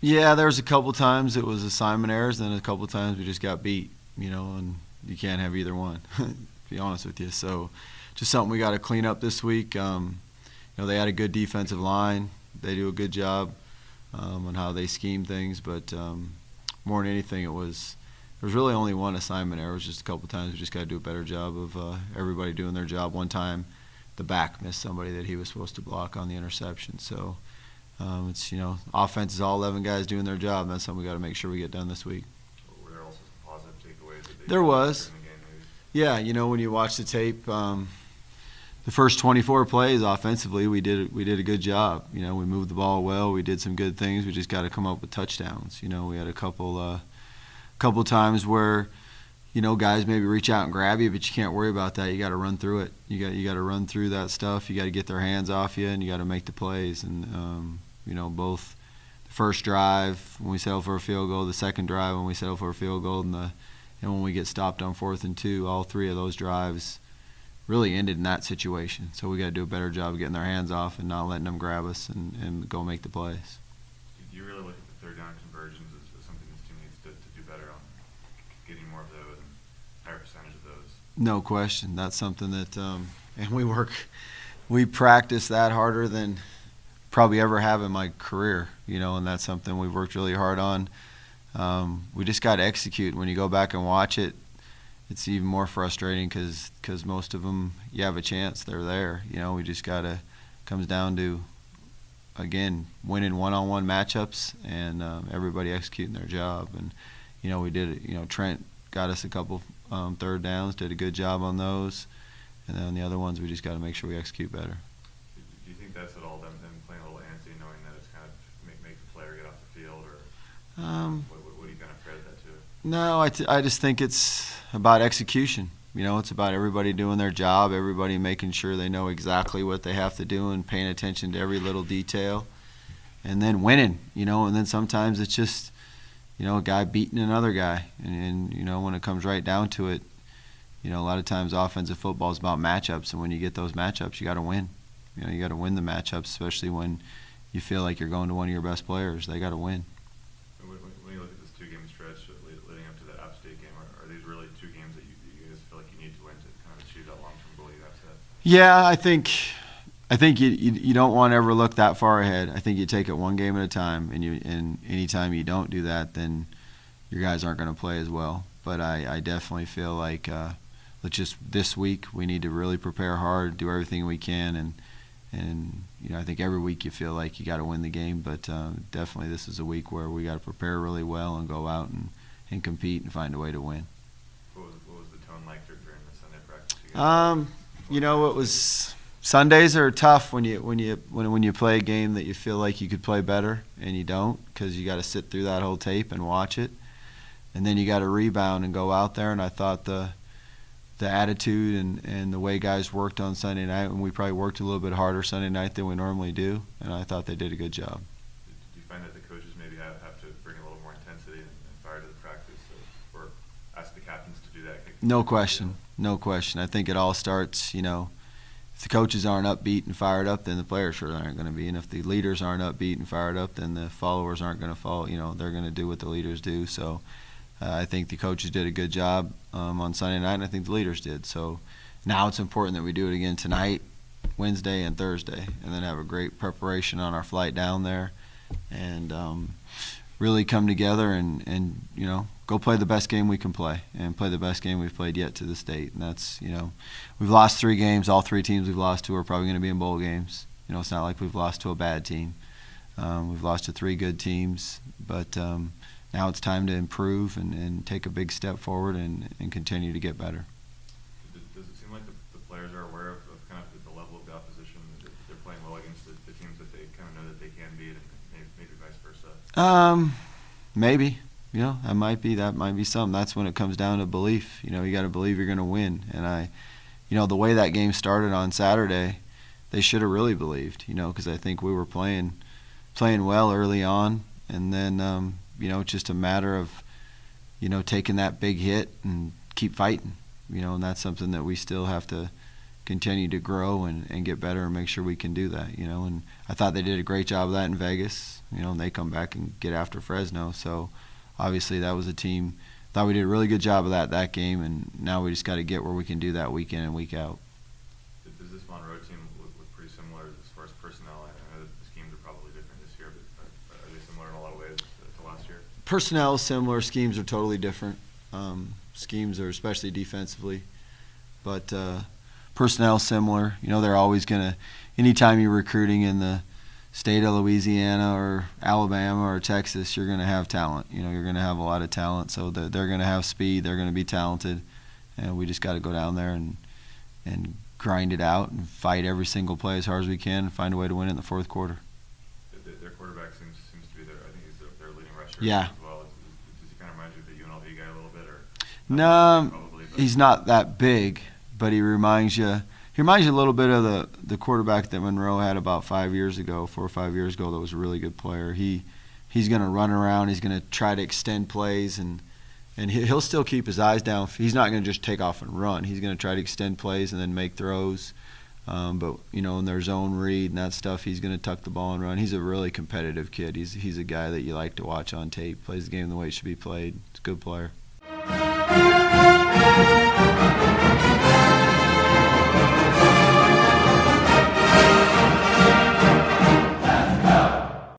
Yeah, there was a couple times it was assignment errors, and a couple times we just got beat. And you can't have either one. To be honest with you, so just something we got to clean up this week. They had a good defensive line. They do a good job on how they scheme things, but more than anything, there was really only one assignment error. It was just a couple times we just got to do a better job of everybody doing their job. One time, the back missed somebody that he was supposed to block on the interception. So it's offense is all 11 guys doing their job, and that's something we got to make sure we get done this week. Were there also some positive takeaways that they There was. during the game, maybe? Yeah, when you watch the tape, the first 24 plays offensively, we did a good job. We moved the ball well. We did some good things. We just got to come up with touchdowns. We had a couple times where guys maybe reach out and grab you, but you can't worry about that. You got to run through it. You got to run through that stuff. You got to get their hands off you, and you got to make the plays. And both the first drive when we settle for a field goal, the second drive when we settle for a field goal, and when we get stopped on 4th and 2, all three of those drives really ended in that situation. So we got to do a better job of getting their hands off and not letting them grab us and go make the plays. Do you really look at the third down conversions as something this team needs to do better on, getting more of those and higher percentage of those? No question. That's something that and we practice that harder than probably ever have in my career, and that's something we've worked really hard on. We just got to execute. When you go back and watch it, it's even more frustrating because most of them, you have a chance, they're there. We just got to, comes down to, again, winning one-on-one matchups and everybody executing their job. And, we did it. Trent got us a couple third downs, did a good job on those. And then the other ones, we just got to make sure we execute better. Do you think that's at all them playing a little antsy, knowing that it's kind of make the player get off the field, or what do you kind of credit that to? No, I just think it's about execution. It's about everybody doing their job, everybody making sure they know exactly what they have to do and paying attention to every little detail, and then winning. And then sometimes it's just, a guy beating another guy, and when it comes right down to it, a lot of times offensive football is about matchups, and when you get those matchups, you got to win. You got to win the matchups, especially when you feel like you're going to one of your best players. They got to win. When you look at this two-game stretch leading up to the App State game, are these really two games that you guys feel like you need to win to kind of achieve that long-term goal you have set? Yeah, I think you don't want to ever look that far ahead. I think you take it one game at a time, and anytime you don't do that, then your guys aren't going to play as well. But I definitely feel like let's just this week we need to really prepare hard, do everything we can, and I think every week you feel like you got to win the game, but definitely this is a week where we got to prepare really well and go out and compete and find a way to win. What was the tone like during the Sunday practice? It was Sundays are tough when you play a game that you feel like you could play better and you don't, because you got to sit through that whole tape and watch it, and then you got to rebound and go out there. And I thought the attitude and the way guys worked on Sunday night, and we probably worked a little bit harder Sunday night than we normally do, and I thought they did a good job. Do you find that the coaches maybe have to bring a little more intensity and fire to the practice, or ask the captains to do that? No question. I think it all starts, if the coaches aren't upbeat and fired up, then the players sure aren't going to be. And if the leaders aren't upbeat and fired up, then the followers aren't going to follow. They're going to do what the leaders do. So I think the coaches did a good job on Sunday night, and I think the leaders did. So now it's important that we do it again tonight, Wednesday, and Thursday, and then have a great preparation on our flight down there, and really come together and go play the best game we can play, and play the best game we've played yet to this date. And that's, we've lost 3 games. All 3 teams we've lost to are probably going to be in bowl games. It's not like we've lost to a bad team. We've lost to 3 good teams, but now it's time to improve and take a big step forward and continue to get better. Does it seem like the players are aware of kind of the level of the opposition, that they're playing well against the teams that they kind of know that they can beat, and maybe vice versa? Maybe. That might be something. That's when it comes down to belief. You got to believe you're going to win. And the way that game started on Saturday, they should have really believed, because I think we were playing well early on, and then it's just a matter of taking that big hit and keep fighting, and that's something that we still have to continue to grow and get better and make sure we can do that, and I thought they did a great job of that in Vegas. and they come back and get after Fresno. So obviously that was a team. Thought we did a really good job of that game, and now we just got to get where we can do that week in and week out. Does this Monroe team look pretty similar as far as personnel? I know that the schemes are probably different this year, but are they similar in a lot of ways to last year? Personnel is similar. Schemes are totally different. Schemes are especially defensively, but personnel similar. They're always gonna. Anytime you're recruiting in the state of Louisiana or Alabama or Texas, you're gonna have talent. You're gonna have a lot of talent. So they're gonna have speed. They're gonna be talented, and we just got to go down there and grind it out and fight every single play as hard as we can and find a way to win it in the fourth quarter. Their quarterback seems to be I think he's their leading rusher Yeah. as well. Does he kind of remind you of the UNLV guy a little bit, or? No, Probably, he's not that big, but he reminds you a little bit of the quarterback that Monroe had about 4 or 5 years ago that was a really good player. He's going to run around. He's going to try to extend plays, and he'll still keep his eyes down. He's not going to just take off and run. He's going to try to extend plays and then make throws. But in their zone read and that stuff, he's going to tuck the ball and run. He's a really competitive kid. He's a guy that you like to watch on tape. Plays the game the way it should be played. He's a good player.